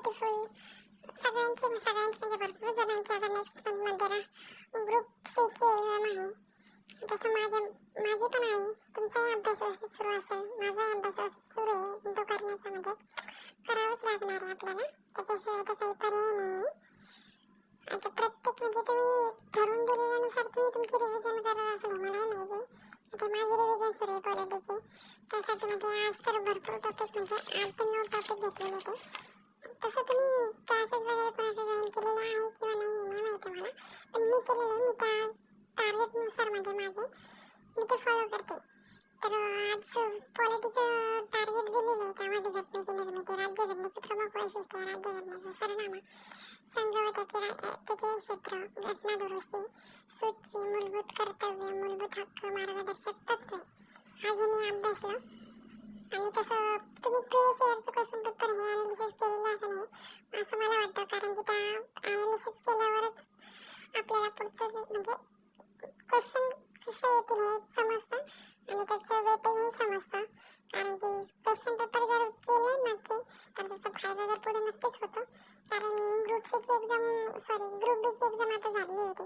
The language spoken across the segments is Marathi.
ब्युटिफुल सगळ्यांचे म्हणजे भरपूर जणांचे आता नेक्स्ट मंथमध्ये ग्रुप सीची एक्झाम आहे. तसं माझी पण आहे. तुमचाही अभ्यास सुरू असेल, माझाही अभ्यास सुरू आहे. तो करण्याचा म्हणजे करावंच लागणार आहे आपल्याला, त्याच्याशिवाय तर काही पर्याय नाही. आता प्रत्येक म्हणजे तुम्ही ठरवून दिलेल्यानुसार तुम्ही तुमची रिव्हिजन करत असेल मलाही माहिती. आता माझी रिव्हिजन सुरू आहे पॉलिटीची. त्यासाठी म्हणजे आज तर भरपूर टॉपिक म्हणजे 8 ते 9 टॉपिक घेतलेले होते. तसं तुम्ही क्लासेस वगैरे कोणाचे जॉईन केलेले आहे किंवा नाही माहिती मला, पण मी केलेले. मी त्या टार्गेटनुसार म्हणजे माझे मी ते फॉलो करते. तर आज पॉलिटीचं टार्गेट दिलेलं आहे. त्यामध्ये घटनेची निर्मिती, राज्यघटनेची प्रमुख वैशिष्ट्ये, राज्यघटनेचा सरनामा, संघ व त्याचे क्षेत्र, घटना दुरुस्ती, सूची, मूलभूत कर्तव्य, मूलभूत हक्क, मार्गदर्शक तत्त्वे हा जो मी अभ्यासला. आणि तसं तुम्ही प्रिव्हियस इयरचे क्वेश्चन पेपर हे ॲनालिसिस केलेलं असं नाही असं मला वाटतं, कारण की त्या ॲनालिसिस केल्यावरच आपल्याला पुढचं म्हणजे क्वेश्चन कसं येतील हे समजतं आणि त्याचं वेटेजही समजतं. कारण की क्वेश्चन पेपर जर केले मागचे तर त्याचा फायदा तर पुढे नक्कीच होतो. कारण ग्रुप बीची एक्झाम आता झाली होती.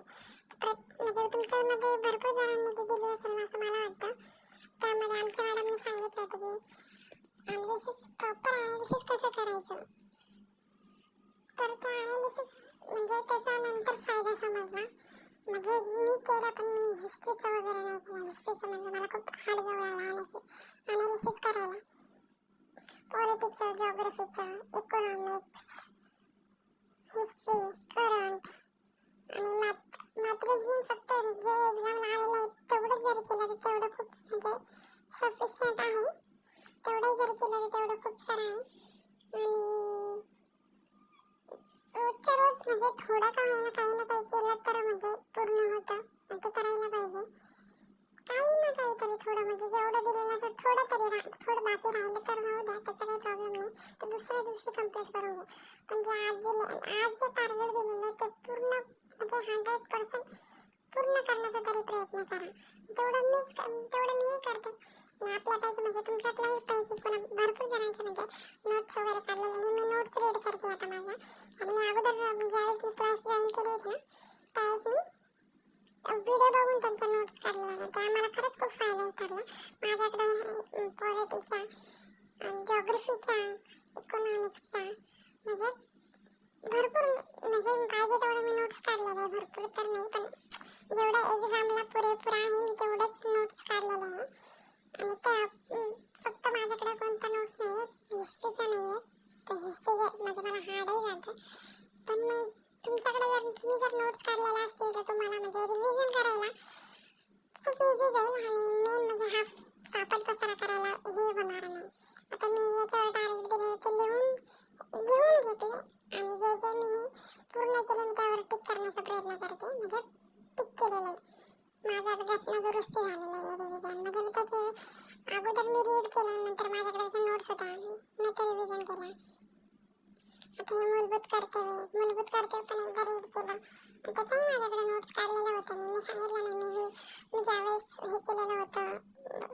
म्हणजे तुमच्यामध्ये भरपूर जणांनी ती दिली असेल असं मला वाटतं. त्यामध्ये आमच्या मॅडमने सांगितलं होतं की प्रॉपर ॲनालिसिस कसं करायचं. तर त्या ॲनालिसिस म्हणजे त्याचा नंतर फायदा समजला. म्हणजे मी केला, पण मी हिस्ट्रीचं वगैरे नाही केलं. हिस्ट्रीचं म्हणजे मला खूप हार्ड जाऊ लागला ॲनालिसिस करायला. पॉलिटिक्सचं, जॉग्रफीचं, इकॉनॉमिक्स, हिस्ट्री, करंट आणि मॅथ रिझनिंग फक्त जे एक्झामला आलेलं आहे तेवढंच जरी केलं तर तेवढं खूप म्हणजे सफिशियंट आहे. तेवढंही जरी केलं तर तेवढं खूप सारं आहे. आणि रोजच्या रोज म्हणजे थोडं का होईना काही ना काही केलं तर म्हणजे पूर्ण होतं. ते करायला पाहिजे. काही ना काहीतरी थोडं म्हणजे जेवढं दिलेलं असं थोडं बाकी राहिलं तर राहू द्या, त्याचा काही प्रॉब्लेम नाही. तर दुसऱ्या दिवशी कंप्लीट करून घ्या. पण जे आज जे टार्गेट दिलेलं आहे ते पूर्ण म्हणजे 100% पूर्ण करण्याचा तरी प्रयत्न करा. तेवढं मीही करते. आपल्यापैकी म्हणजे तुमच्यातल्याही पैकी भरपूर जणांचे म्हणजे नोट्स वगैरे काढलेले. मी नोट्स रीड करते आता माझ्या. आणि मी अगोदर ज्यावेळेस मी क्लास जॉईन केले होते ना त्यावेळेस मी व्हिडिओ बघून त्यांच्या नोट्स काढलेल्या होत्या. त्या मला खरंच खूप फायदाच ठरला. माझ्याकडे पॉलिटिक्सच्या, जॉग्रफीच्या, इकॉनॉमिक्सच्या म्हणजे भरपूर म्हणजे पाहिजे तेवढं मी नोट्स काढलेले आहे. भरपूर तर नाही, पण जेवढ्या एक्झामला पुरेपूर आहे मी तेवढेच नोट्स काढलेले आहे. आणि त्या फक्त माझ्याकडे कोणत्या नोट्स नाही आहेत, हिस्ट्रीच्या नाही आहेत. तर हिस्ट्री म्हणजे मला हार्डही जातं. पण मग तुमच्याकडे तुम्ही जर नोट्स काढलेल्या असतील तर तुम्हाला म्हणजे रिव्हिजन करायला खूप इझी जाईल. आणि मेन म्हणजे हा फापट पसारा करायला हे होणार नाही. आता मी याच्यावर टार्गेट दिले ते लिहून घेतले आणि जे मी पूर्ण केले मी त्यावर टिक करण्याचा प्रयत्न करते. म्हणजे टिक केलेलं आहे. माझा घटना दुरुस्ती झालेलं आहे रिव्हिजन. म्हणजे मी त्याचे अगोदर मी रीड केलं, नंतर माझ्याकडे त्याच्या नोट्स होत्या, मी ते रिव्हिजन केलं. आता हे मूलभूत कर्तव्य पण एकदा रीड केलं. त्याच्याही माझ्याकडे नोट्स काढलेल्या होत्या. मी सांगितलं ना मी ज्यावेळेस हे केलेलं होतं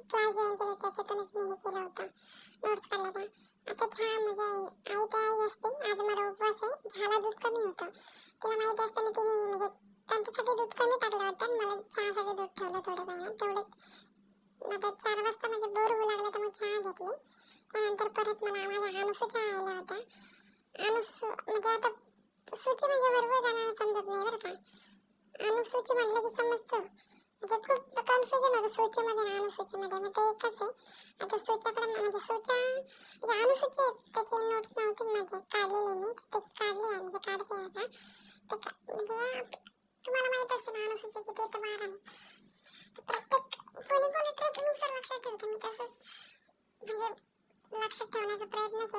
क्लास जॉईन केले त्याच्यातूनच मी हे केलं होतं, नोट्स काढल्या होत्या. आता चहा म्हणजे आई ते आई असते. आज मला उपवास आहे. चहाला दूध कमी होतं. तिला माहिती असताना तिने म्हणजे त्यांच्यासाठी दूध कमी टाकलं होतं. मला चहासाठी दूध ठेवलं थोडं काही ना तेवढं. आता 4 वाजता म्हणजे बोर होऊ लागला तर मग चहा घेतली. त्यानंतर परत मला माझ्या अनुसूच्या आल्या होत्या. म्हणजे आता सूची म्हणजे भरपूर जणांना समजत नाही बरं का. अनुसूची म्हटलं की समजतं. म्हणजे खूप कन्फ्युजन होतं सूचीमध्ये आणि अनुसूचीमध्ये. मग ते एकच आहे. आता सूच्याकडे म्हणजे जे अनुसूची आहेत त्याचे नोट्स नव्हते माझे काढलेले. मी ते काढले म्हणजे काढते आता. ते म्हणजे तुम्हाला माहित असतं ना अनुसूची किती येतं 12 आहे. प्रत्येक कोणी ट्रेकिंगनुसार लक्षात ठेवतं. मी तसंच म्हणजे लक्षात ठेवण्याचा प्रयत्न केला.